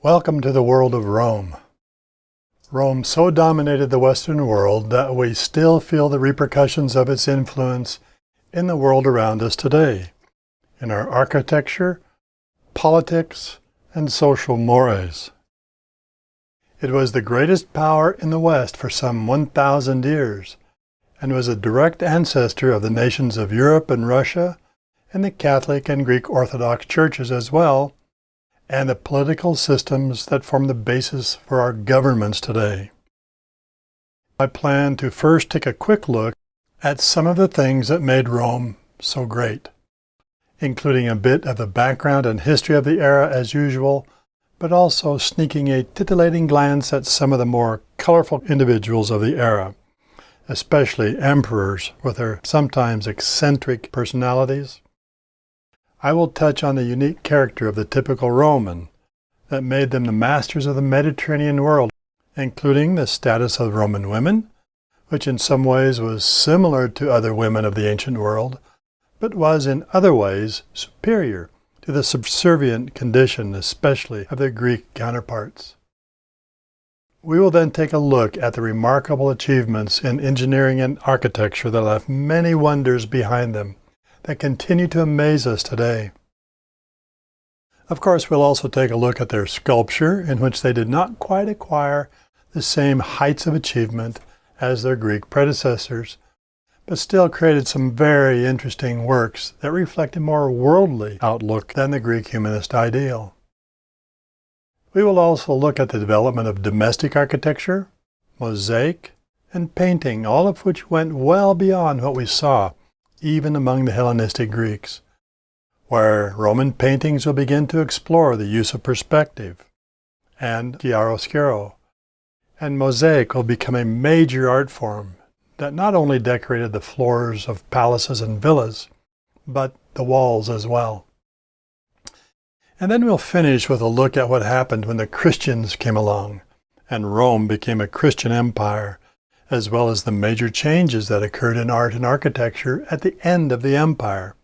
Welcome to the world of Rome. Rome so dominated the Western world that we still feel the repercussions of its influence in the world around us today, in our architecture, politics, and social mores. It was the greatest power in the West for some 1,000 years, and was a direct ancestor of the nations of Europe and Russia, and the Catholic and Greek Orthodox churches as well, and the political systems that form the basis for our governments today. I plan to first take a quick look at some of the things that made Rome so great, including a bit of the background and history of the era as usual, but also sneaking a titillating glance at some of the more colorful individuals of the era, especially emperors with their sometimes eccentric personalities. I will touch on the unique character of the typical Roman that made them the masters of the Mediterranean world, including the status of Roman women, which in some ways was similar to other women of the ancient world, but was in other ways superior to the subservient condition, especially of their Greek counterparts. We will then take a look at the remarkable achievements in engineering and architecture that left many wonders behind them that continue to amaze us today. Of course, we'll also take a look at their sculpture, in which they did not quite acquire the same heights of achievement as their Greek predecessors, but still created some very interesting works that reflect a more worldly outlook than the Greek humanist ideal. We will also look at the development of domestic architecture, mosaic, and painting, all of which went well beyond what we saw even among the Hellenistic Greeks, where Roman paintings will begin to explore the use of perspective and chiaroscuro, and mosaic will become a major art form that not only decorated the floors of palaces and villas, but the walls as well. And then we'll finish with a look at what happened when the Christians came along and Rome became a Christian empire, as well as the major changes that occurred in art and architecture at the end of the empire,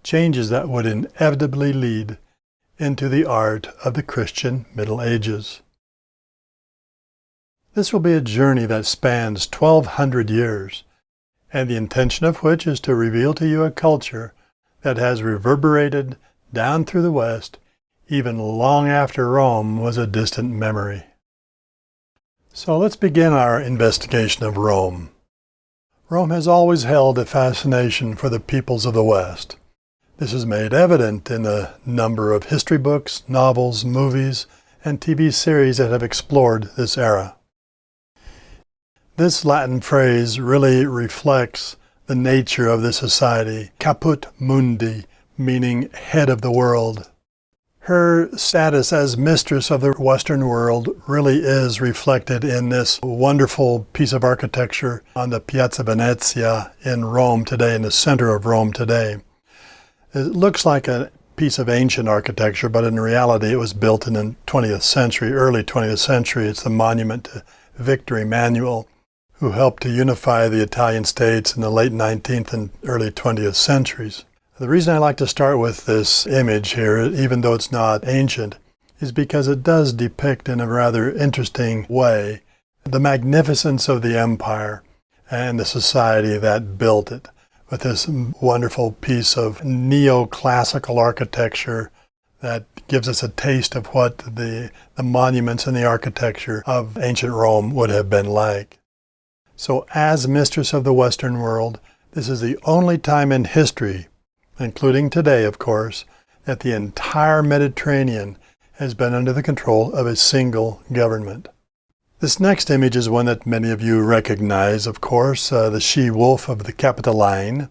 changes that would inevitably lead into the art of the Christian Middle Ages. This will be a journey that spans 1,200 years, and the intention of which is to reveal to you a culture that has reverberated down through the West even long after Rome was a distant memory. So let's begin our investigation of Rome. Rome has always held a fascination for the peoples of the West. This is made evident in the number of history books, novels, movies, and TV series that have explored this era. This Latin phrase really reflects the nature of this society, caput mundi, meaning head of the world. Her status as mistress of the Western world really is reflected in this wonderful piece of architecture on the Piazza Venezia in Rome today, in the center of Rome today. It looks like a piece of ancient architecture, but in reality it was built in the 20th century, early 20th century. It's the monument to Victor Emmanuel, who helped to unify the Italian states in the late 19th and early 20th centuries. The reason I like to start with this image here, even though it's not ancient, is because it does depict in a rather interesting way the magnificence of the empire and the society that built it, with this wonderful piece of neoclassical architecture that gives us a taste of what the monuments and the architecture of ancient Rome would have been like. So as mistress of the Western world, this is the only time in history, including today, of course, that the entire Mediterranean has been under the control of a single government. This next image is one that many of you recognize, of course, the she-wolf of the Capitoline.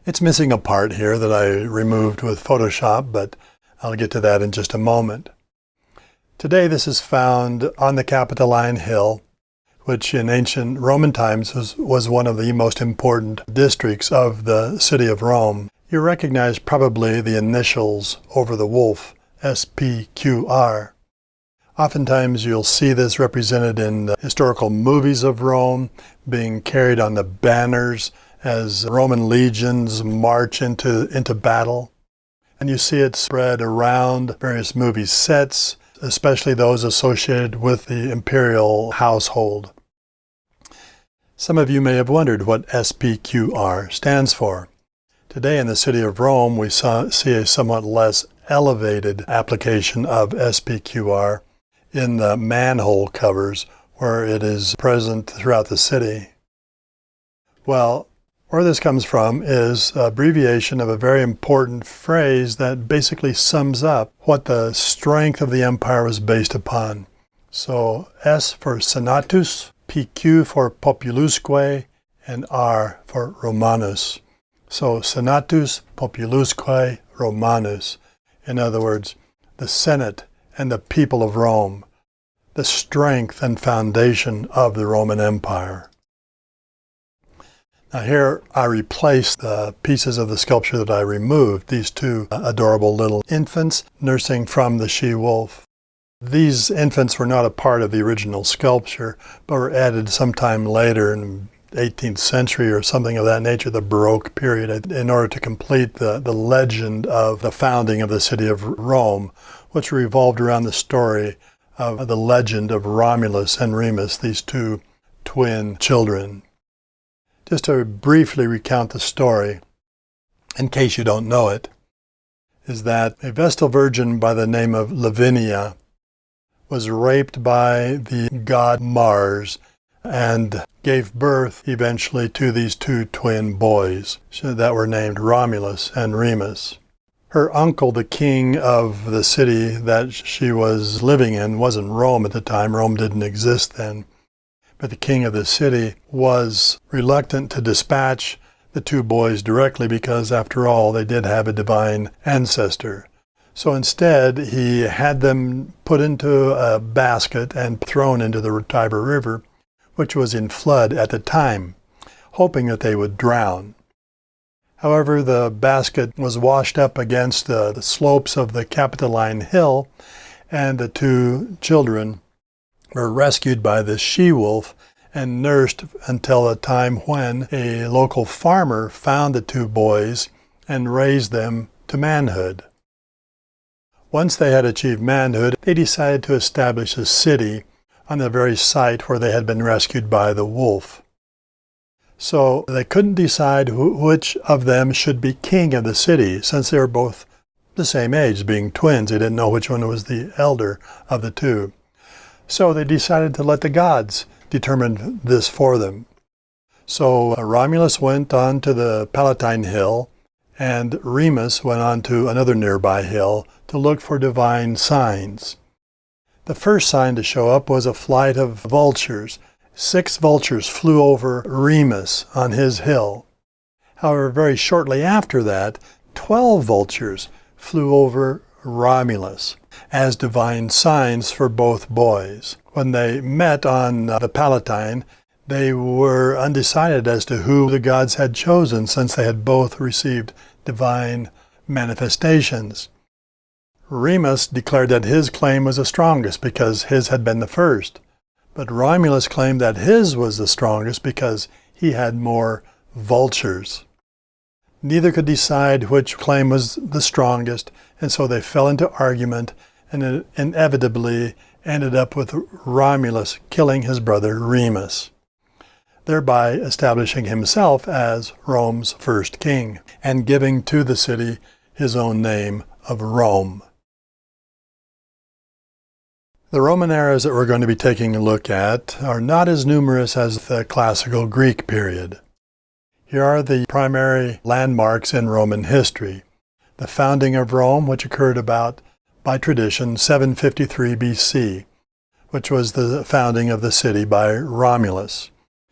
It's missing a part here that I removed with Photoshop, but I'll get to that in just a moment. Today this is found on the Capitoline Hill, which in ancient Roman times was one of the most important districts of the city of Rome. You recognize probably the initials over the wolf, SPQR. Oftentimes you'll see this represented in the historical movies of Rome, being carried on the banners as Roman legions march into battle. And you see it spread around various movie sets especially those associated with the imperial household. Some of you may have wondered what SPQR stands for. Today in the city of Rome, we see a somewhat less elevated application of SPQR in the manhole covers where it is present throughout the city. Well, where this comes from is an abbreviation of a very important phrase that basically sums up what the strength of the empire was based upon. So S for Senatus, PQ for Populusque, and R for Romanus. So Senatus Populusque Romanus. In other words, the Senate and the people of Rome, the strength and foundation of the Roman Empire. Now here I replaced the pieces of the sculpture that I removed, these two adorable little infants nursing from the she-wolf. These infants were not a part of the original sculpture, but were added sometime later in the 18th century or something of that nature, the Baroque period, in order to complete the legend of the founding of the city of Rome, which revolved around the story of the legend of Romulus and Remus, these two twin children. Just to briefly recount the story, in case you don't know it, is that a Vestal virgin by the name of Lavinia was raped by the god Mars and gave birth eventually to these two twin boys that were named Romulus and Remus. Her uncle, the king of the city that she was living in, wasn't Rome at the time. Rome didn't exist then. But the king of the city was reluctant to dispatch the two boys directly because, after all, they did have a divine ancestor. So instead, he had them put into a basket and thrown into the Tiber River, which was in flood at the time, hoping that they would drown. However, the basket was washed up against the slopes of the Capitoline Hill, and the two children were rescued by the she-wolf and nursed until a time when a local farmer found the two boys and raised them to manhood. Once they had achieved manhood, they decided to establish a city on the very site where they had been rescued by the wolf. So they couldn't decide which of them should be king of the city, since they were both the same age, being twins. They didn't know which one was the elder of the two. So they decided to let the gods determine this for them. So Romulus went on to the Palatine Hill, and Remus went on to another nearby hill to look for divine signs. The first sign to show up was a flight of vultures. 6 vultures flew over Remus on his hill. However, very shortly after that, 12 vultures flew over Romulus as divine signs for both boys. When they met on the Palatine, they were undecided as to who the gods had chosen, since they had both received divine manifestations. Remus declared that his claim was the strongest because his had been the first, but Romulus claimed that his was the strongest because he had more vultures. Neither could decide which claim was the strongest, and so they fell into argument, and it inevitably ended up with Romulus killing his brother Remus, thereby establishing himself as Rome's first king and giving to the city his own name of Rome. The Roman eras that we're going to be taking a look at are not as numerous as the classical Greek period. Here are the primary landmarks in Roman history. The founding of Rome, which occurred about, by tradition, 753 BC, which was the founding of the city by Romulus.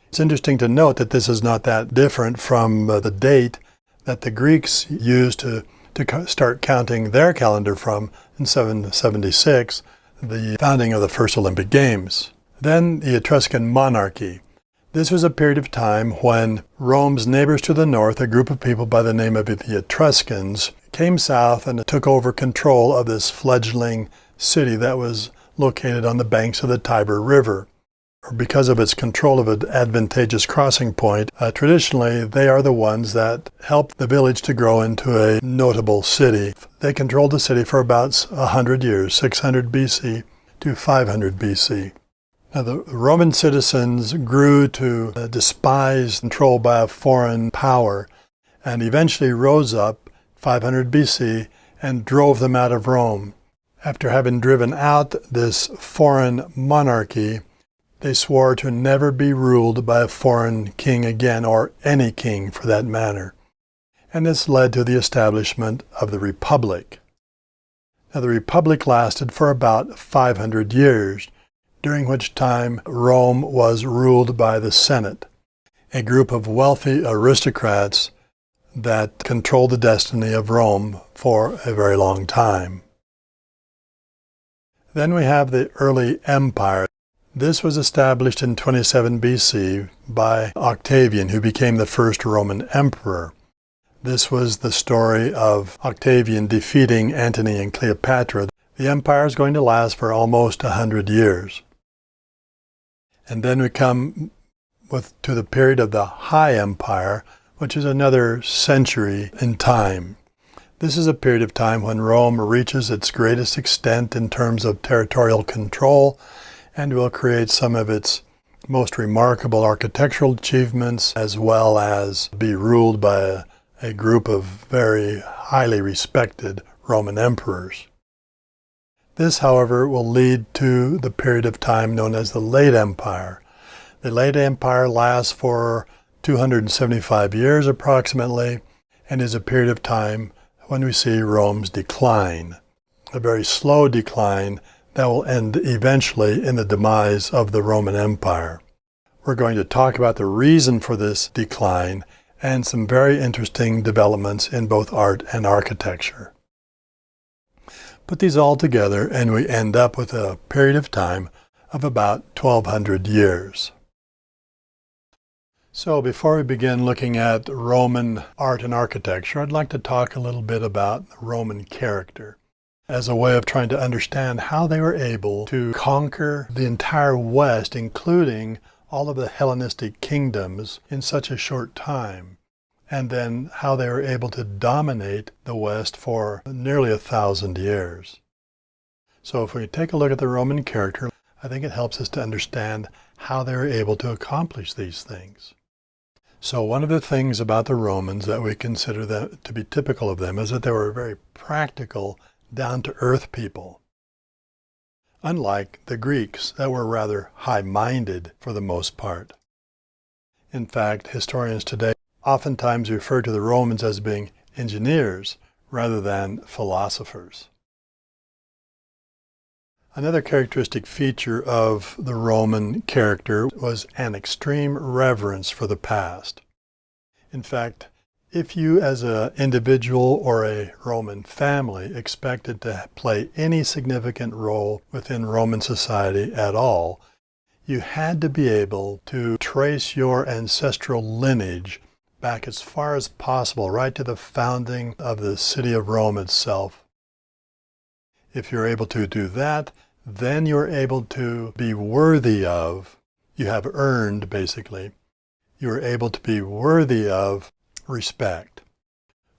It's interesting to note that this is not that different from the date that the Greeks used to start counting their calendar from in 776, the founding of the first Olympic Games. Then the Etruscan monarchy. This was a period of time when Rome's neighbors to the north, a group of people by the name of the Etruscans, came south and took over control of this fledgling city that was located on the banks of the Tiber River. because of its control of an advantageous crossing point, traditionally they are the ones that help the village to grow into a notable city. They controlled the city for about 100 years, 600 BC to 500 BC. Now, the Roman citizens grew to despise control by a foreign power and eventually rose up 500 BC and drove them out of Rome. After having driven out this foreign monarchy, they swore to never be ruled by a foreign king again, or any king for that matter. And this led to the establishment of the Republic. Now, the Republic lasted for about 500 years, during which time Rome was ruled by the Senate, a group of wealthy aristocrats that controlled the destiny of Rome for a very long time. Then we have the early empire. This was established in 27 BC by Octavian, who became the first Roman emperor. This was the story of Octavian defeating Antony and Cleopatra. The empire is going to last for almost 100 years. And then we come to the period of the High Empire, which is another century in time. This is a period of time when Rome reaches its greatest extent in terms of territorial control and will create some of its most remarkable architectural achievements, as well as be ruled by a group of very highly respected Roman emperors. This, however, will lead to the period of time known as the Late Empire. The Late Empire lasts for 275 years approximately, and is a period of time when we see Rome's decline, a very slow decline that will end eventually in the demise of the Roman Empire. We're going to talk about the reason for this decline and some very interesting developments in both art and architecture. Put these all together and we end up with a period of time of about 1200 years. So before we begin looking at Roman art and architecture, I'd like to talk a little bit about Roman character as a way of trying to understand how they were able to conquer the entire West, including all of the Hellenistic kingdoms, in such a short time, and then how they were able to dominate the West for nearly 1,000 years. So if we take a look at the Roman character, I think it helps us to understand how they were able to accomplish these things. So one of the things about the Romans that we consider that to be typical of them is that they were very practical, down-to-earth people, unlike the Greeks that were rather high-minded for the most part. In fact, historians today oftentimes refer to the Romans as being engineers rather than philosophers. Another characteristic feature of the Roman character was an extreme reverence for the past. In fact, if you as an individual or a Roman family expected to play any significant role within Roman society at all, you had to be able to trace your ancestral lineage back as far as possible, right to the founding of the city of Rome itself. If you're able to do that, then you're able to be worthy of, you have earned basically, you're able to be worthy of respect.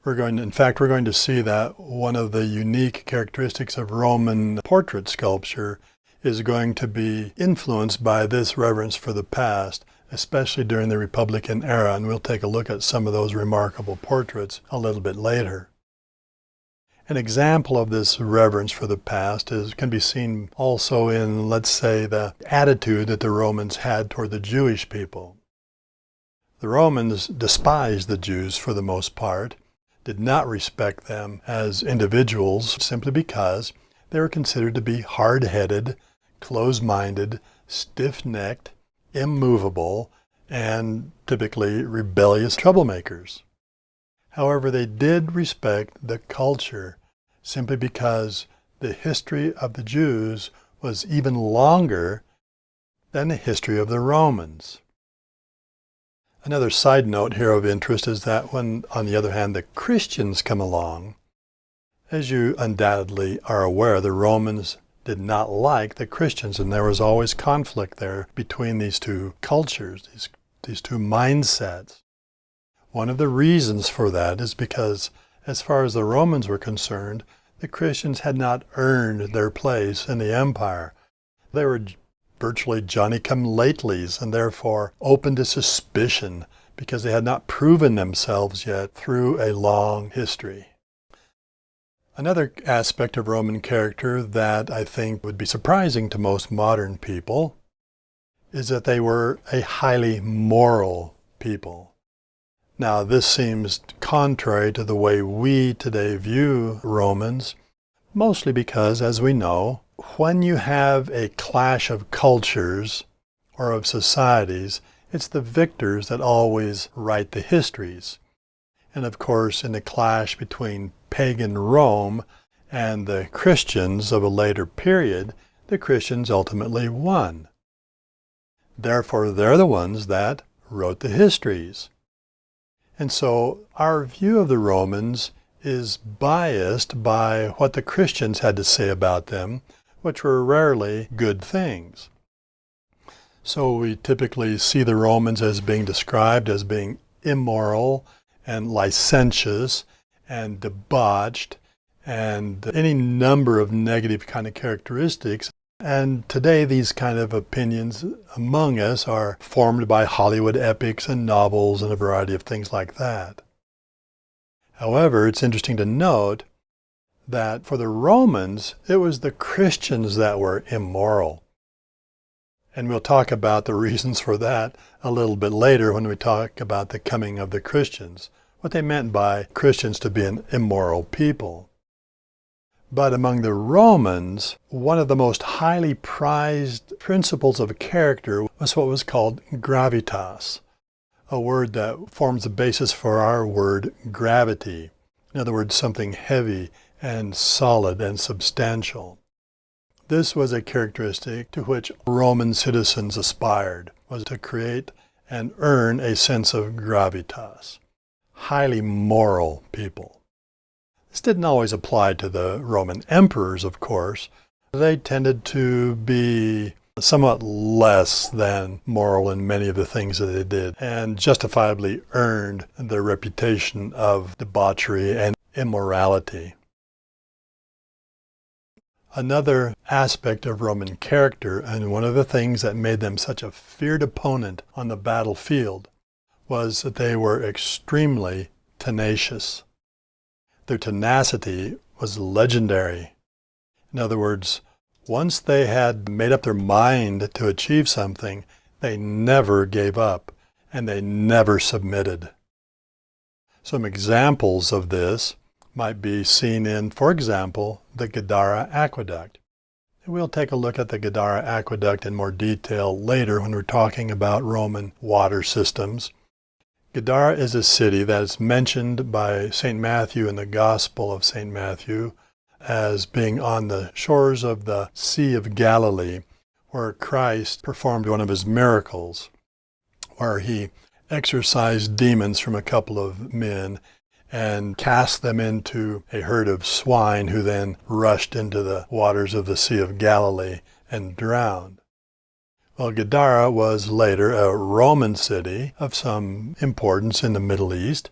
In fact, we're going to see that one of the unique characteristics of Roman portrait sculpture is going to be influenced by this reverence for the past, especially during the Republican era, and we'll take a look at some of those remarkable portraits a little bit later. An example of this reverence for the past can be seen also in, let's say, the attitude that the Romans had toward the Jewish people. The Romans despised the Jews for the most part, did not respect them as individuals simply because they were considered to be hard-headed, close-minded, stiff-necked, immovable, and typically rebellious troublemakers. However, they did respect the culture simply because the history of the Jews was even longer than the history of the Romans. Another side note here of interest is that when, on the other hand, the Christians come along, as you undoubtedly are aware, the Romans did not like the Christians, and there was always conflict there between these two cultures, these two mindsets. One of the reasons for that is because, as far as the Romans were concerned, the Christians had not earned their place in the empire. They were virtually Johnny-come-latelys and therefore open to suspicion because they had not proven themselves yet through a long history. Another aspect of Roman character that I think would be surprising to most modern people is that they were a highly moral people. Now, this seems contrary to the way we today view Romans, mostly because, as we know, when you have a clash of cultures or of societies, it's the victors that always write the histories. And of course, in the clash between pagan Rome and the Christians of a later period, the Christians ultimately won. Therefore, they're the ones that wrote the histories. And so our view of the Romans is biased by what the Christians had to say about them, which were rarely good things. So we typically see the Romans as being described as being immoral and licentious and debauched and any number of negative kind of characteristics. And today these kind of opinions among us are formed by Hollywood epics and novels and a variety of things like that. However, it's interesting to note that for the Romans, it was the Christians that were immoral. And we'll talk about the reasons for that a little bit later when we talk about the coming of the Christians, what they meant by Christians to be an immoral people. But among the Romans, one of the most highly prized principles of character was what was called gravitas, a word that forms the basis for our word gravity. In other words, something heavy and solid and substantial. This was a characteristic to which Roman citizens aspired, was to create and earn a sense of gravitas. Highly moral people. This didn't always apply to the Roman emperors, of course. They tended to be somewhat less than moral in many of the things that they did, and justifiably earned their reputation of debauchery and immorality. Another aspect of Roman character, and one of the things that made them such a feared opponent on the battlefield, was that they were extremely tenacious. Their tenacity was legendary. In other words, once they had made up their mind to achieve something, they never gave up, and they never submitted. Some examples of this might be seen in, for example, the Gadara Aqueduct. We'll take a look at the Gadara Aqueduct in more detail later when we're talking about Roman water systems. Gadara is a city that is mentioned by St. Matthew in the Gospel of St. Matthew as being on the shores of the Sea of Galilee, where Christ performed one of his miracles, where he exorcised demons from a couple of men and cast them into a herd of swine who then rushed into the waters of the Sea of Galilee and drowned. Well, Gadara was later a Roman city of some importance in the Middle East.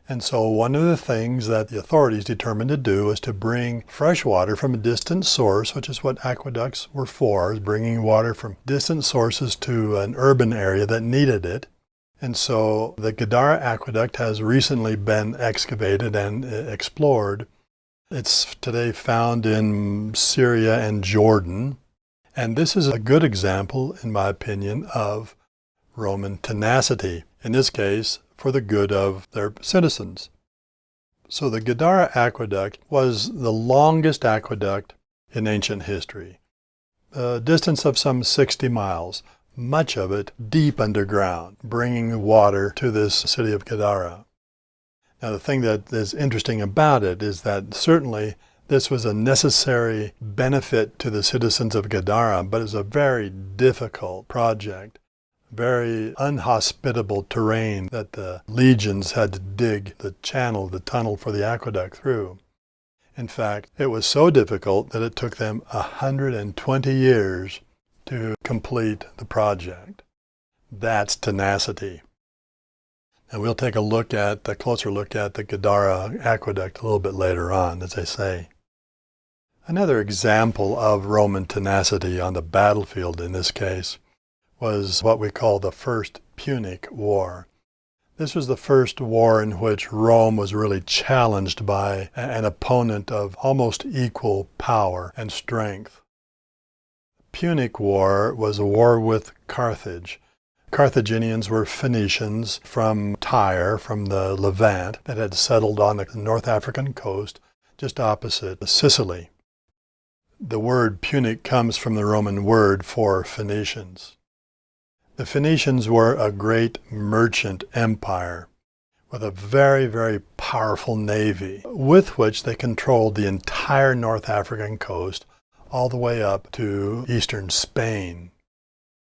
And so one of the things that the authorities determined to do was to bring fresh water from a distant source, which is what aqueducts were for, is bringing water from distant sources to an urban area that needed it. And so the Gadara Aqueduct has recently been excavated and explored. It's today found in Syria and Jordan. And this is a good example, in my opinion, of Roman tenacity, in this case, for the good of their citizens. So the Gadara Aqueduct was the longest aqueduct in ancient history, a distance of some 60 miles, much of it deep underground, bringing water to this city of Gadara. Now, the thing that is interesting about it is that certainly this was a necessary benefit to the citizens of Gadara, but it's a very difficult project, very unhospitable terrain that the legions had to dig the channel, the tunnel for the aqueduct through. In fact, it was so difficult that it took them 120 years to complete the project. That's tenacity. And we'll take a closer look at the Gadara aqueduct a little bit later on, as I say. Another example of Roman tenacity on the battlefield in this case was what we call the First Punic War. This was the first war in which Rome was really challenged by an opponent of almost equal power and strength. The Punic War was a war with Carthage. Carthaginians were Phoenicians from Tyre, from the Levant, that had settled on the North African coast just opposite Sicily. The word Punic comes from the Roman word for Phoenicians. The Phoenicians were a great merchant empire with a very, very powerful navy with which they controlled the entire North African coast all the way up to eastern Spain.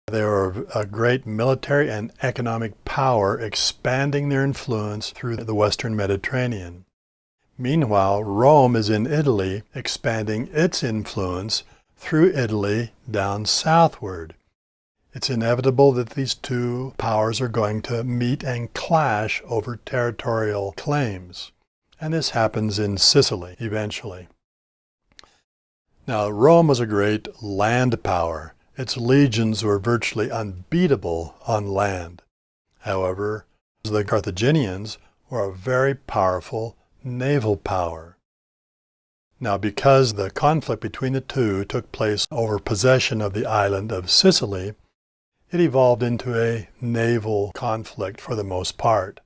They were a great military and economic power, expanding their influence through the western Mediterranean. Meanwhile, Rome is in Italy, expanding its influence through Italy down southward. It's inevitable that these two powers are going to meet and clash over territorial claims. And this happens in Sicily eventually. Now, Rome was a great land power. Its legions were virtually unbeatable on land. However, the Carthaginians were a very powerful naval power. Now, because the conflict between the two took place over possession of the island of Sicily, it evolved into a naval conflict for the most part.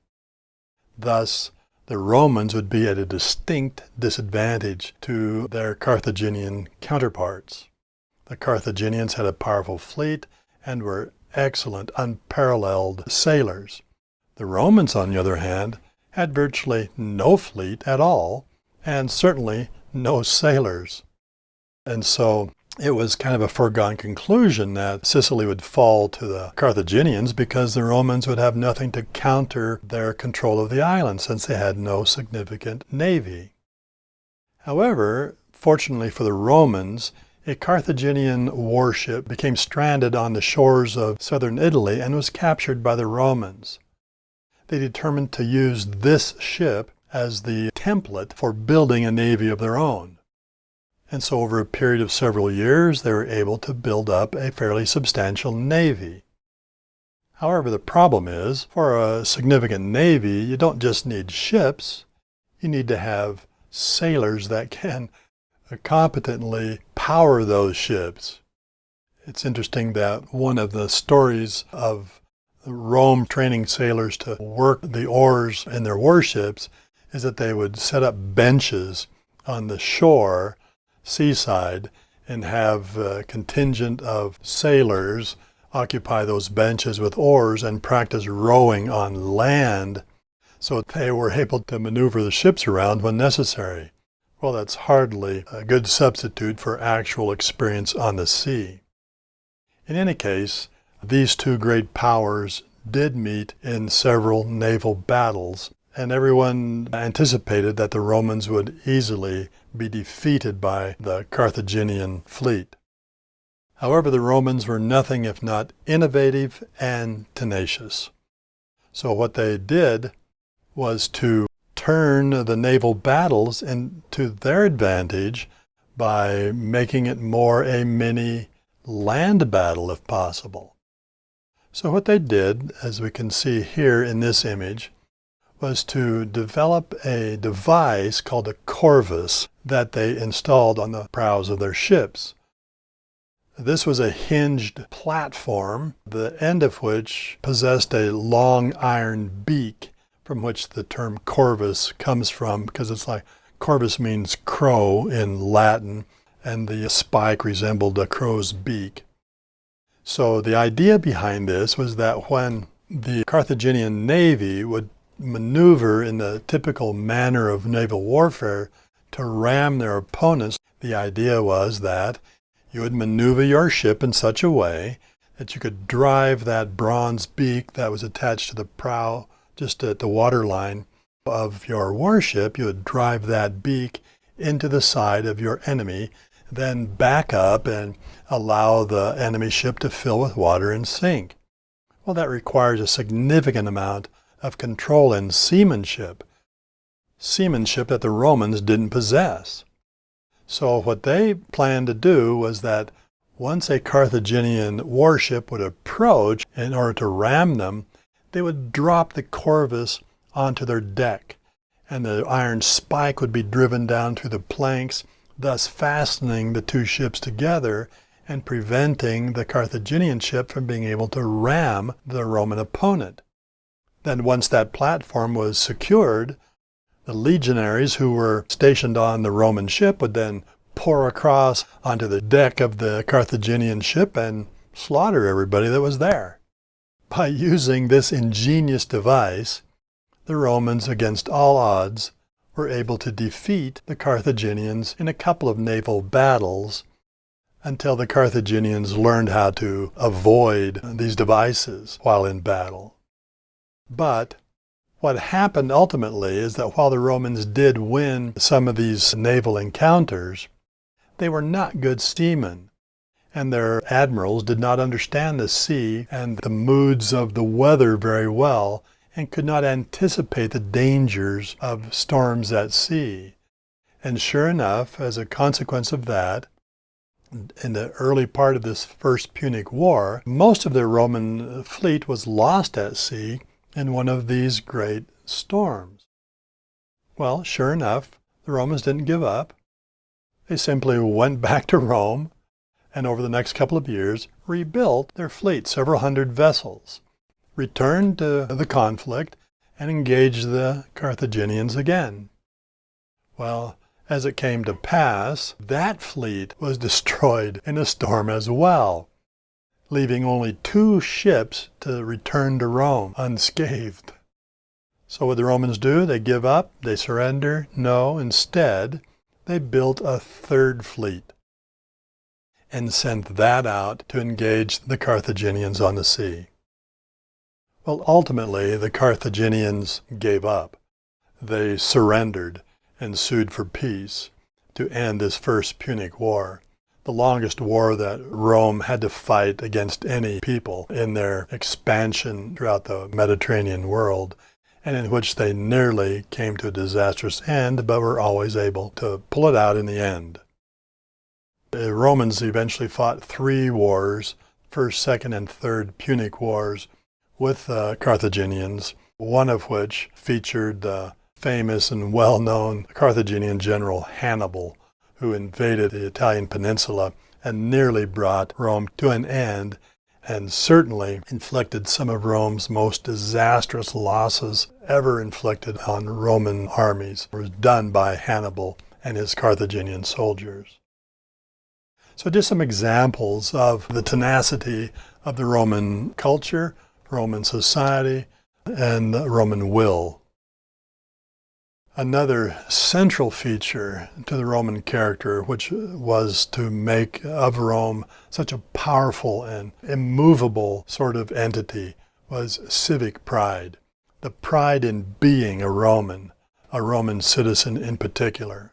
Thus, the Romans would be at a distinct disadvantage to their Carthaginian counterparts. The Carthaginians had a powerful fleet and were excellent, unparalleled sailors. The Romans, on the other hand, had virtually no fleet at all, and certainly no sailors. And so it was kind of a foregone conclusion that Sicily would fall to the Carthaginians because the Romans would have nothing to counter their control of the island since they had no significant navy. However, fortunately for the Romans, a Carthaginian warship became stranded on the shores of southern Italy and was captured by the Romans. They determined to use this ship as the template for building a navy of their own. And so over a period of several years, they were able to build up a fairly substantial navy. However, the problem is, for a significant navy, you don't just need ships, you need to have sailors that can competently power those ships. It's interesting that one of the stories of Rome training sailors to work the oars in their warships is that they would set up benches on the shore, seaside, and have a contingent of sailors occupy those benches with oars and practice rowing on land so they were able to maneuver the ships around when necessary. Well, that's hardly a good substitute for actual experience on the sea. In any case, these two great powers did meet in several naval battles, and everyone anticipated that the Romans would easily be defeated by the Carthaginian fleet. However, the Romans were nothing if not innovative and tenacious. So what they did was to turn the naval battles into their advantage by making it more a mini land battle if possible. So what they did, as we can see here in this image, was to develop a device called a corvus that they installed on the prows of their ships. This was a hinged platform, the end of which possessed a long iron beak, from which the term corvus comes from, because it's like corvus means crow in Latin, and the spike resembled a crow's beak. So the idea behind this was that when the Carthaginian navy would maneuver in the typical manner of naval warfare to ram their opponents, the idea was that you would maneuver your ship in such a way that you could drive that bronze beak that was attached to the prow just at the waterline of your warship. You would drive that beak into the side of your enemy, then back up and allow the enemy ship to fill with water and sink. Well, that requires a significant amount of control and seamanship that the Romans didn't possess. So what they planned to do was that once a Carthaginian warship would approach, in order to ram them, they would drop the corvus onto their deck, and the iron spike would be driven down through the planks, thus fastening the two ships together and preventing the Carthaginian ship from being able to ram the Roman opponent. Then once that platform was secured, the legionaries who were stationed on the Roman ship would then pour across onto the deck of the Carthaginian ship and slaughter everybody that was there. By using this ingenious device, the Romans, against all odds, were able to defeat the Carthaginians in a couple of naval battles until the Carthaginians learned how to avoid these devices while in battle. But what happened ultimately is that while the Romans did win some of these naval encounters, they were not good seamen, and their admirals did not understand the sea and the moods of the weather very well, and could not anticipate the dangers of storms at sea. And sure enough, as a consequence of that, in the early part of this First Punic War, most of the Roman fleet was lost at sea in one of these great storms. Well, sure enough, the Romans didn't give up. They simply went back to Rome, and over the next couple of years rebuilt their fleet, several hundred vessels, returned to the conflict, and engaged the Carthaginians again. Well, as it came to pass, that fleet was destroyed in a storm as well, leaving only 2 ships to return to Rome unscathed. So what did the Romans do? They give up? They surrender? No, instead, they built a 3rd fleet and sent that out to engage the Carthaginians on the sea. Well, ultimately, the Carthaginians gave up. They surrendered and sued for peace to end this First Punic War, the longest war that Rome had to fight against any people in their expansion throughout the Mediterranean world, and in which they nearly came to a disastrous end, but were always able to pull it out in the end. The Romans eventually fought 3 wars, First, Second, and Third Punic Wars, with the Carthaginians, one of which featured the famous and well-known Carthaginian general Hannibal, who invaded the Italian peninsula and nearly brought Rome to an end, and certainly inflicted some of Rome's most disastrous losses ever inflicted on Roman armies. It was done by Hannibal and his Carthaginian soldiers. So just some examples of the tenacity of the Roman culture, Roman society, and the Roman will. Another central feature to the Roman character, which was to make of Rome such a powerful and immovable sort of entity, was civic pride, the pride in being a Roman citizen in particular.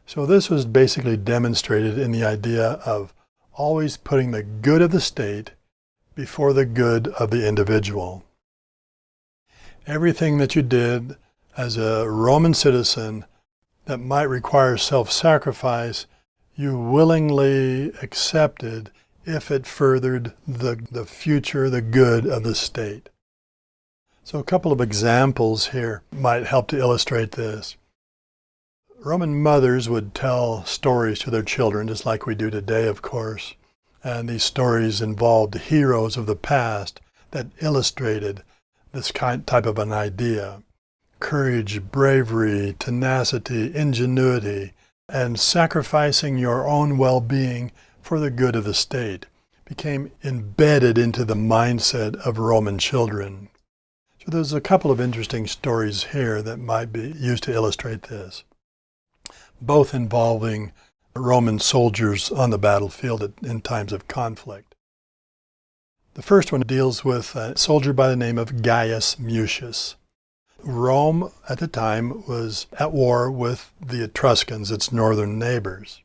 So this was basically demonstrated in the idea of always putting the good of the state before the good of the individual. Everything that you did as a Roman citizen that might require self-sacrifice, you willingly accepted if it furthered the future, the good of the state. So a couple of examples here might help to illustrate this. Roman mothers would tell stories to their children, just like we do today, of course. And these stories involved heroes of the past that illustrated this type of an idea. Courage, bravery, tenacity, ingenuity, and sacrificing your own well-being for the good of the state became embedded into the mindset of Roman children. So there's a couple of interesting stories here that might be used to illustrate this, both involving Roman soldiers on the battlefield in times of conflict. The first one deals with a soldier by the name of Gaius Mucius. Rome at the time was at war with the Etruscans, its northern neighbors.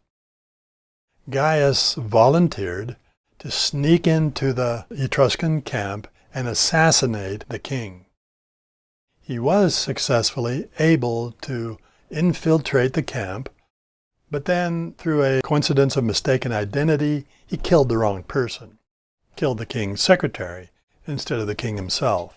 Gaius volunteered to sneak into the Etruscan camp and assassinate the king. He was successfully able to infiltrate the camp, but then, through a coincidence of mistaken identity, he killed the wrong person, killed the king's secretary instead of the king himself.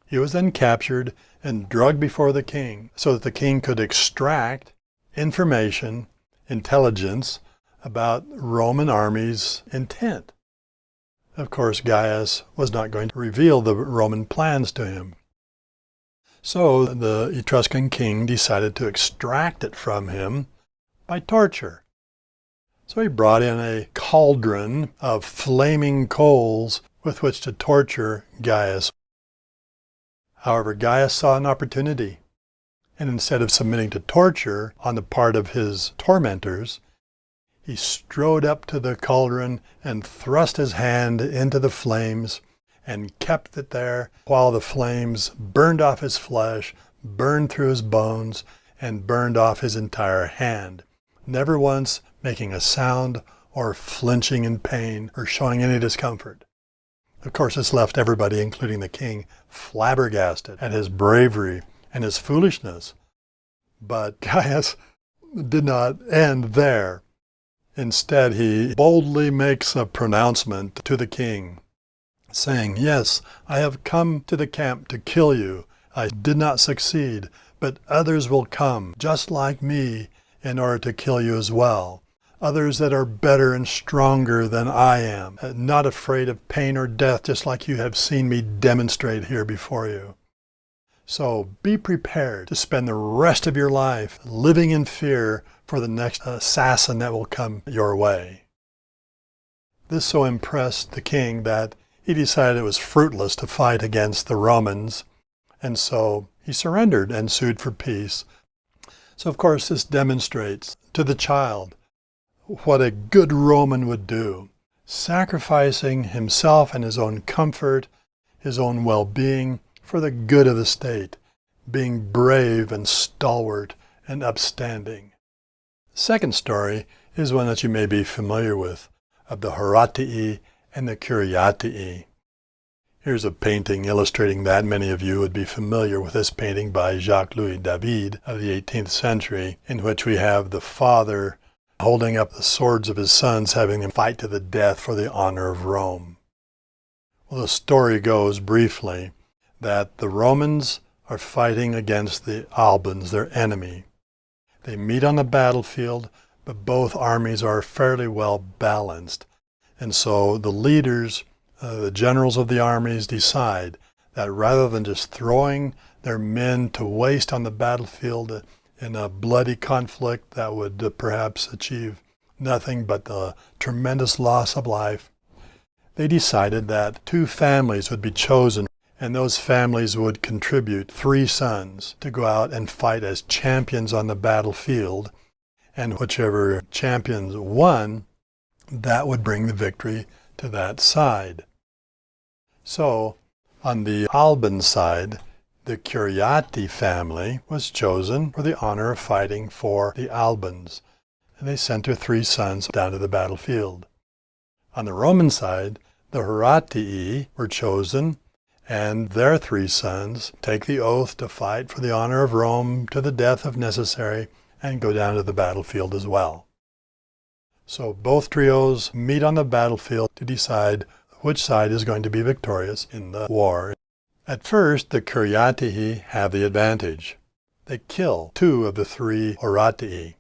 He was then captured and drugged before the king so that the king could extract information, intelligence about Roman armies' intent. Of course, Gaius was not going to reveal the Roman plans to him. So the Etruscan king decided to extract it from him by torture. So he brought in a cauldron of flaming coals with which to torture Gaius. However, Gaius saw an opportunity, and instead of submitting to torture on the part of his tormentors, he strode up to the cauldron and thrust his hand into the flames and kept it there while the flames burned off his flesh, burned through his bones, and burned off his entire hand, never once making a sound or flinching in pain or showing any discomfort. Of course, this left everybody, including the king, flabbergasted at his bravery and his foolishness. But Gaius did not end there. Instead, he boldly makes a pronouncement to the king, saying, "Yes, I have come to the camp to kill you. I did not succeed, but others will come, just like me, in order to kill you as well. Others that are better and stronger than I am, not afraid of pain or death, just like you have seen me demonstrate here before you. So be prepared to spend the rest of your life living in fear for the next assassin that will come your way." This so impressed the king that he decided it was fruitless to fight against the Romans, and so he surrendered and sued for peace. So of course this demonstrates to the child what a good Roman would do, sacrificing himself and his own comfort, his own well-being for the good of the state, being brave and stalwart and upstanding. The second story is one that you may be familiar with, of the Horatii and the Curiatii. Here's a painting illustrating that. Many of you would be familiar with this painting by Jacques-Louis David of the 18th century, in which we have the father holding up the swords of his sons, having them fight to the death for the honor of Rome. Well, the story goes briefly that the Romans are fighting against the Albans, their enemy. They meet on the battlefield, but both armies are fairly well balanced. And so the leaders, the generals of the armies, decide that rather than just throwing their men to waste on the battlefield in a bloody conflict that would perhaps achieve nothing but the tremendous loss of life, they decided that 2 families would be chosen, and those families would contribute 3 sons to go out and fight as champions on the battlefield, and whichever champions won, that would bring the victory to that side. So, on the Alban side, the Curiati family was chosen for the honor of fighting for the Albans, and they sent their 3 sons down to the battlefield. On the Roman side, the Horatii were chosen, and their 3 sons take the oath to fight for the honor of Rome to the death if necessary, and go down to the battlefield as well. So both trios meet on the battlefield to decide which side is going to be victorious in the war. At first, the Curiatii have the advantage. They kill 2 of the 3 Horatii.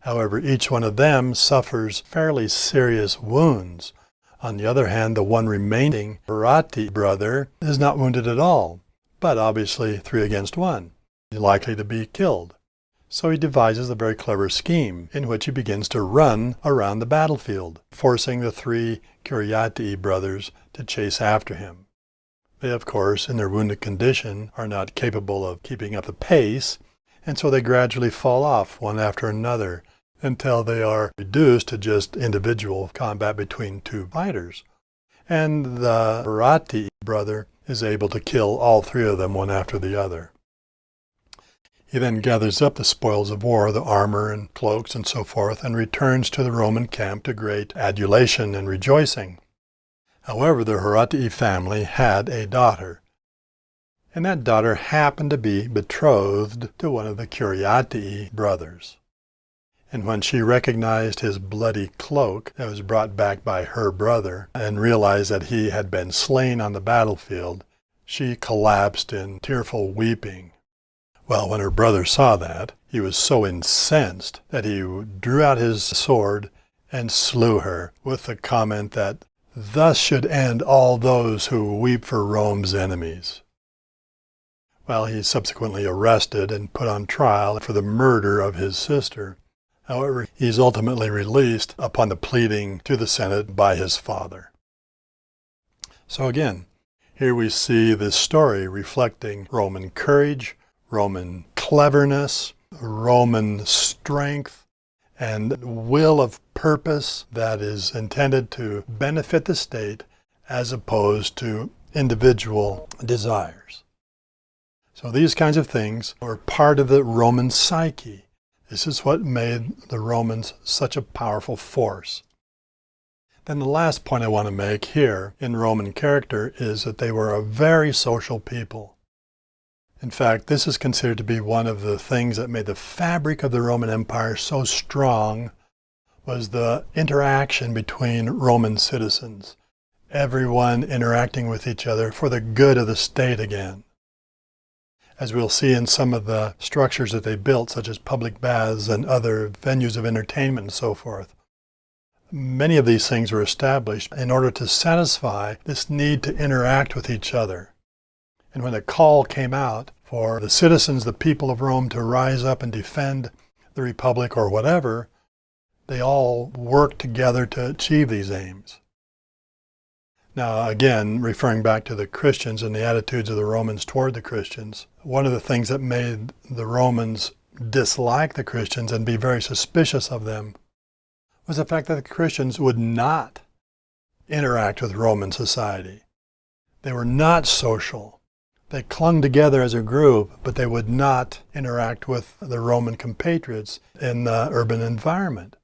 However, each one of them suffers fairly serious wounds. On the other hand, the one remaining Horatii brother is not wounded at all, but obviously 3 against 1. He's likely to be killed. So he devises a very clever scheme in which he begins to run around the battlefield, forcing the 3 Curiatii brothers to chase after him. They, of course, in their wounded condition, are not capable of keeping up the pace, and so they gradually fall off one after another until they are reduced to just individual combat between 2 fighters. and the Horatii brother is able to kill all three of them one after the other. He then gathers up the spoils of war, the armor and cloaks and so forth, and returns to the Roman camp to great adulation and rejoicing. However, the Horatii family had a daughter, and that daughter happened to be betrothed to one of the Curiatii brothers. And when she recognized his bloody cloak that was brought back by her brother and realized that he had been slain on the battlefield, she collapsed in tearful weeping. Well, when her brother saw that, he was so incensed that he drew out his sword and slew her with the comment that, "Thus should end all those who weep for Rome's enemies." Well, he's subsequently arrested and put on trial for the murder of his sister. However, he's ultimately released upon the pleading to the Senate by his father. So again, here we see this story reflecting Roman courage, Roman cleverness, Roman strength, and will of purpose that is intended to benefit the state as opposed to individual desires. So these kinds of things are part of the Roman psyche. This is what made the Romans such a powerful force. Then the last point I want to make here in Roman character is that they were a very social people. In fact, this is considered to be one of the things that made the fabric of the Roman Empire so strong, was the interaction between Roman citizens, everyone interacting with each other for the good of the state again. As we'll see in some of the structures that they built, such as public baths and other venues of entertainment and so forth, many of these things were established in order to satisfy this need to interact with each other. And when the call came out for the citizens, the people of Rome, to rise up and defend the Republic or whatever, they all worked together to achieve these aims. Now, again, referring back to the Christians and the attitudes of the Romans toward the Christians, one of the things that made the Romans dislike the Christians and be very suspicious of them was the fact that the Christians would not interact with Roman society. They were not social. They clung together as a group, but they would not interact with the Roman compatriots in the urban environment.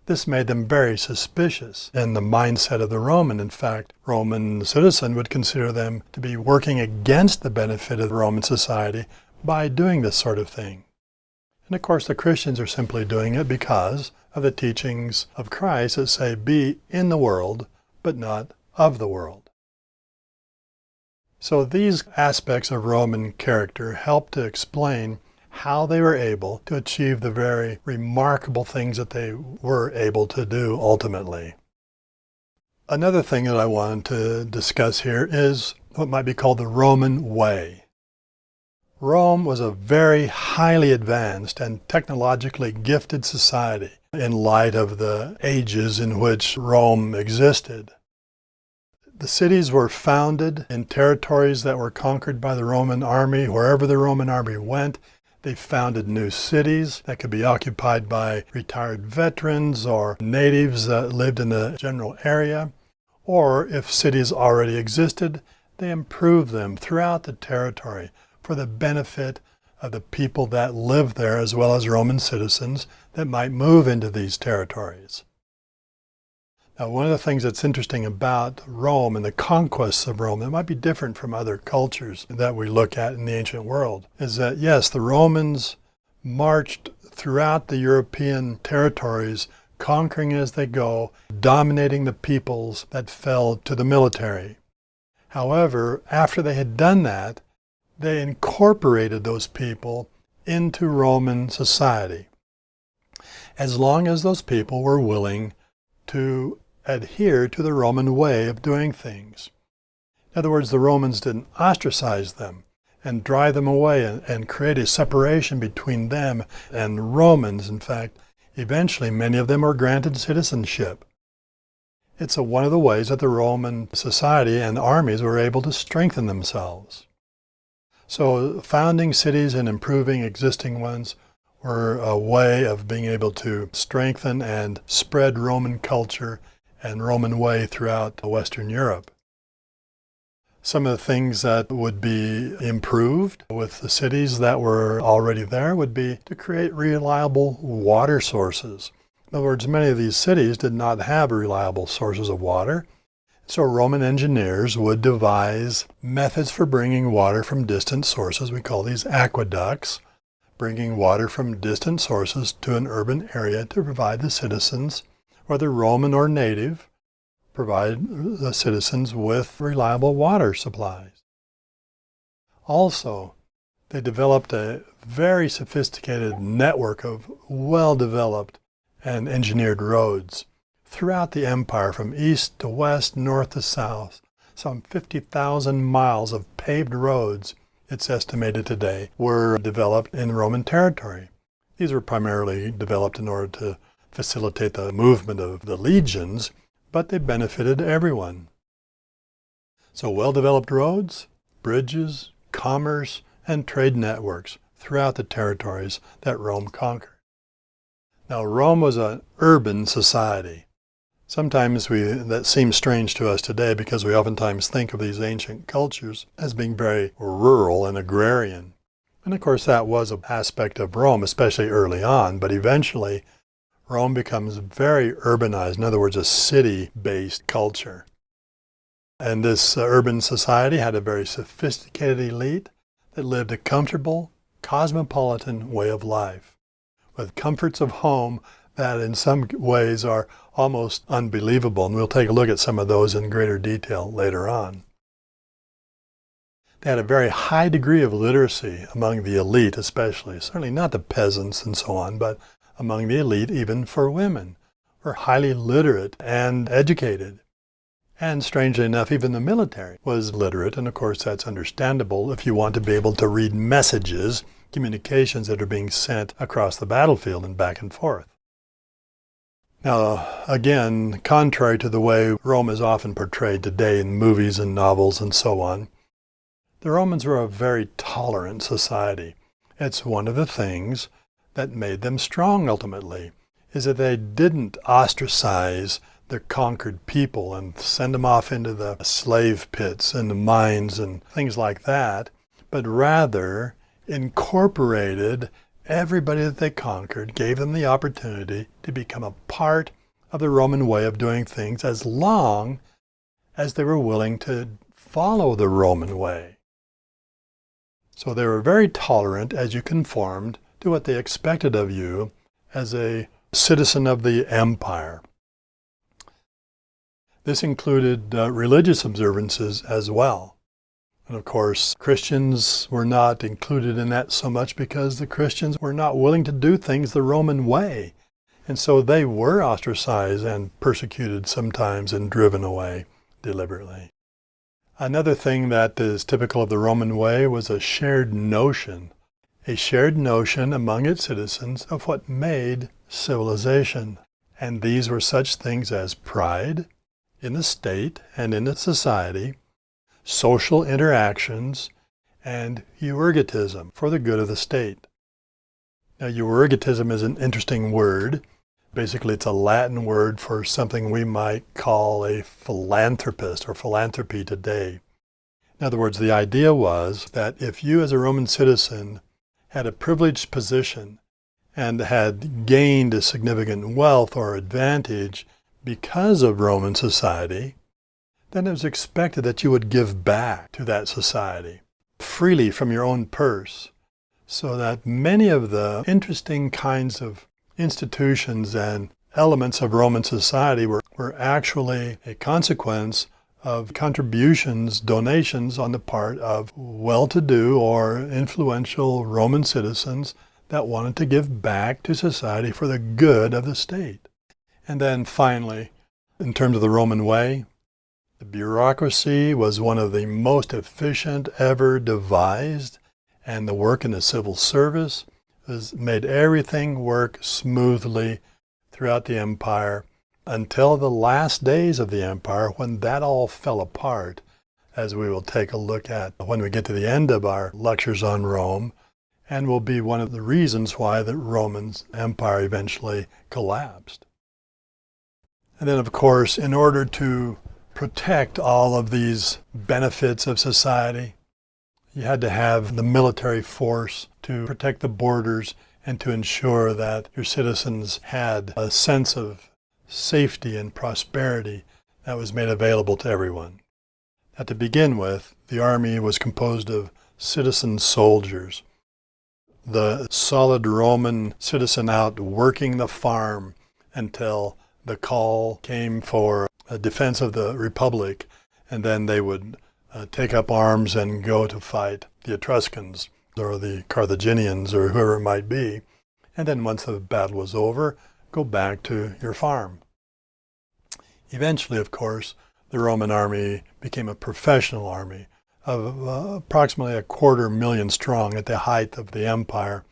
This made them very suspicious in the mindset of the Roman. In fact, Roman citizen would consider them to be working against the benefit of Roman society by doing this sort of thing. And of course, the Christians are simply doing it because of the teachings of Christ that say, "Be in the world, but not of the world." So these aspects of Roman character help to explain how they were able to achieve the very remarkable things that they were able to do ultimately. Another thing that I wanted to discuss here is what might be called the Roman way. Rome was a very highly advanced and technologically gifted society in light of the ages in which Rome existed. The cities were founded in territories that were conquered by the Roman army. Wherever the Roman army went, they founded new cities that could be occupied by retired veterans or natives that lived in the general area. Or if cities already existed, they improved them throughout the territory for the benefit of the people that lived there, as well as Roman citizens that might move into these territories. Now, one of the things that's interesting about Rome and the conquests of Rome that might be different from other cultures that we look at in the ancient world is that, yes, the Romans marched throughout the European territories, conquering as they go, dominating the peoples that fell to the military. However, after they had done that, they incorporated those people into Roman society, as long as those people were willing to adhere to the Roman way of doing things. In other words, the Romans didn't ostracize them and drive them away and create a separation between them and Romans. In fact, eventually many of them were granted citizenship. It's one of the ways that the Roman society and armies were able to strengthen themselves. So founding cities and improving existing ones were a way of being able to strengthen and spread Roman culture and Roman way throughout Western Europe. Some of the things that would be improved with the cities that were already there would be to create reliable water sources. In other words, many of these cities did not have reliable sources of water, so Roman engineers would devise methods for bringing water from distant sources. We call these aqueducts, bringing water from distant sources to an urban area to provide the citizens, whether Roman or native, provide the citizens with reliable water supplies. Also, they developed a very sophisticated network of well-developed and engineered roads throughout the empire from east to west, north to south. Some 50,000 miles of paved roads, it's estimated today, were developed in Roman territory. These were primarily developed in order to facilitate the movement of the legions, but they benefited everyone. So well-developed roads, bridges, commerce, and trade networks throughout the territories that Rome conquered. Now, Rome was an urban society. Sometimes that seems strange to us today because we oftentimes think of these ancient cultures as being very rural and agrarian. And of course that was an aspect of Rome, especially early on, but eventually Rome becomes very urbanized, in other words, a city-based culture. And this urban society had a very sophisticated elite that lived a comfortable, cosmopolitan way of life, with comforts of home that in some ways are almost unbelievable, and we'll take a look at some of those in greater detail later on. They had a very high degree of literacy among the elite especially, certainly not the peasants and so on, but among the elite, even for women, were highly literate and educated. And strangely enough, even the military was literate, and of course that's understandable if you want to be able to read messages, communications that are being sent across the battlefield and back and forth. Now, again, contrary to the way Rome is often portrayed today in movies and novels and so on, the Romans were a very tolerant society. It's one of the things that made them strong ultimately, is that they didn't ostracize their conquered people and send them off into the slave pits and the mines and things like that, but rather incorporated everybody that they conquered, gave them the opportunity to become a part of the Roman way of doing things as long as they were willing to follow the Roman way. So they were very tolerant as you conformed to what they expected of you as a citizen of the empire. This included religious observances as well. And of course, Christians were not included in that so much because the Christians were not willing to do things the Roman way. And so they were ostracized and persecuted sometimes and driven away deliberately. Another thing that is typical of the Roman way was a shared notion among its citizens of what made civilization. And these were such things as pride in the state and in the society, social interactions, and euergetism for the good of the state. Now, euergetism is an interesting word. Basically, it's a Latin word for something we might call a philanthropist or philanthropy today. In other words, the idea was that if you as a Roman citizen had a privileged position and had gained a significant wealth or advantage because of Roman society, then it was expected that you would give back to that society freely from your own purse, so that many of the interesting kinds of institutions and elements of Roman society were actually a consequence of contributions, donations on the part of well-to-do or influential Roman citizens that wanted to give back to society for the good of the state. And then finally, in terms of the Roman way, the bureaucracy was one of the most efficient ever devised, and the work in the civil service has made everything work smoothly throughout the empire until the last days of the empire, when that all fell apart, as we will take a look at when we get to the end of our lectures on Rome, and will be one of the reasons why the Roman Empire eventually collapsed. And then, of course, in order to protect all of these benefits of society, you had to have the military force to protect the borders and to ensure that your citizens had a sense of safety and prosperity that was made available to everyone. Now, to begin with, the army was composed of citizen soldiers. The solid Roman citizen out working the farm until the call came for a defense of the Republic, and then they would take up arms and go to fight the Etruscans or the Carthaginians or whoever it might be. And then once the battle was over, go back to your farm. Eventually, of course, the Roman army became a professional army of approximately 250,000 strong at the height of the empire,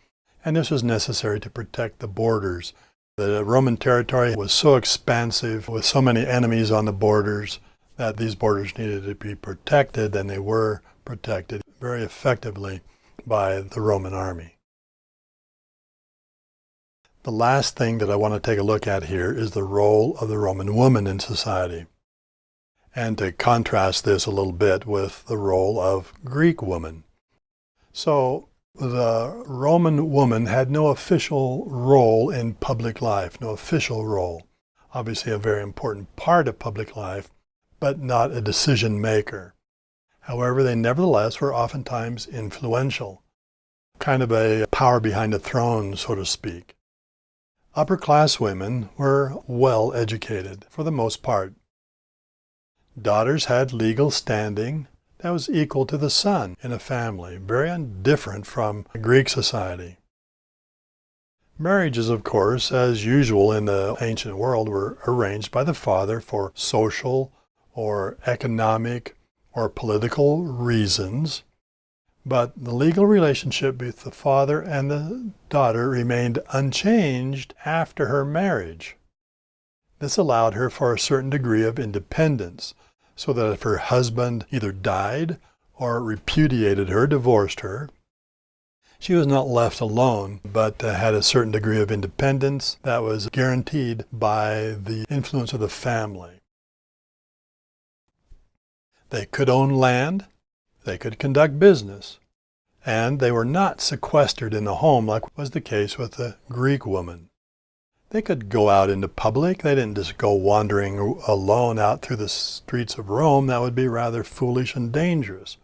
and this was necessary to protect the borders. The Roman territory was so expansive with so many enemies on the borders that these borders needed to be protected, and they were protected very effectively by the Roman army. The last thing that I want to take a look at here is the role of the Roman woman in society, and to contrast this a little bit with the role of Greek woman. So the Roman woman had no official role in public life, no official role. Obviously a very important part of public life, but not a decision maker. However, they nevertheless were oftentimes influential, kind of a power behind the throne, so to speak. Upper-class women were well educated, for the most part. Daughters had legal standing that was equal to the son in a family, very different from Greek society. Marriages, of course, as usual in the ancient world, were arranged by the father for social or economic or political reasons, but the legal relationship with the father and the daughter remained unchanged after her marriage. This allowed her for a certain degree of independence, so that if her husband either died or repudiated her, divorced her, she was not left alone, but had a certain degree of independence that was guaranteed by the influence of the family. They could own land, they could conduct business, and they were not sequestered in the home like was the case with the Greek woman. They could go out into public. They didn't just go wandering alone out through the streets of Rome. That would be rather foolish and dangerous.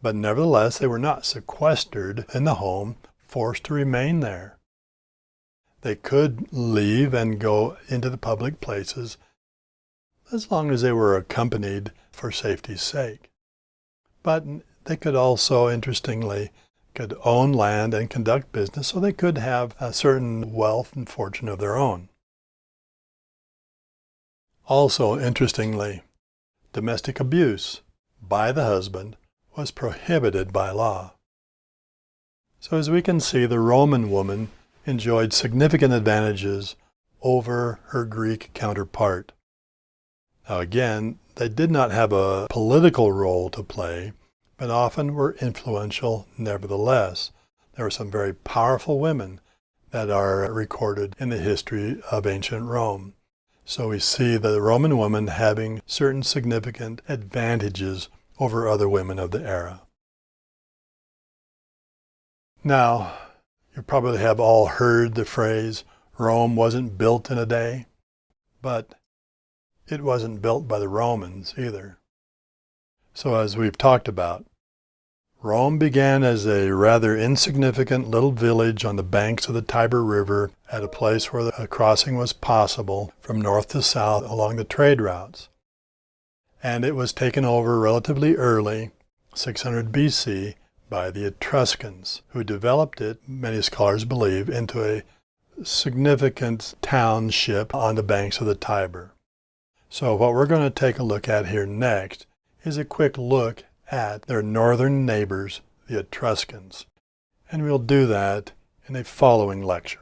But nevertheless, they were not sequestered in the home, forced to remain there. They could leave and go into the public places as long as they were accompanied for safety's sake. But they could also, interestingly, could own land and conduct business, so they could have a certain wealth and fortune of their own. Also, interestingly, domestic abuse by the husband was prohibited by law. So as we can see, the Roman woman enjoyed significant advantages over her Greek counterpart. Now again, they did not have a political role to play, but often were influential nevertheless. There were some very powerful women that are recorded in the history of ancient Rome. So we see the Roman woman having certain significant advantages over other women of the era. Now, you probably have all heard the phrase, Rome wasn't built in a day, but it wasn't built by the Romans either. So as we've talked about, Rome began as a rather insignificant little village on the banks of the Tiber River at a place where a crossing was possible from north to south along the trade routes. And it was taken over relatively early, 600 BC, by the Etruscans, who developed it, many scholars believe, into a significant township on the banks of the Tiber. So what we're going to take a look at here next is a quick look at their northern neighbors, the Etruscans. And we'll do that in a following lecture.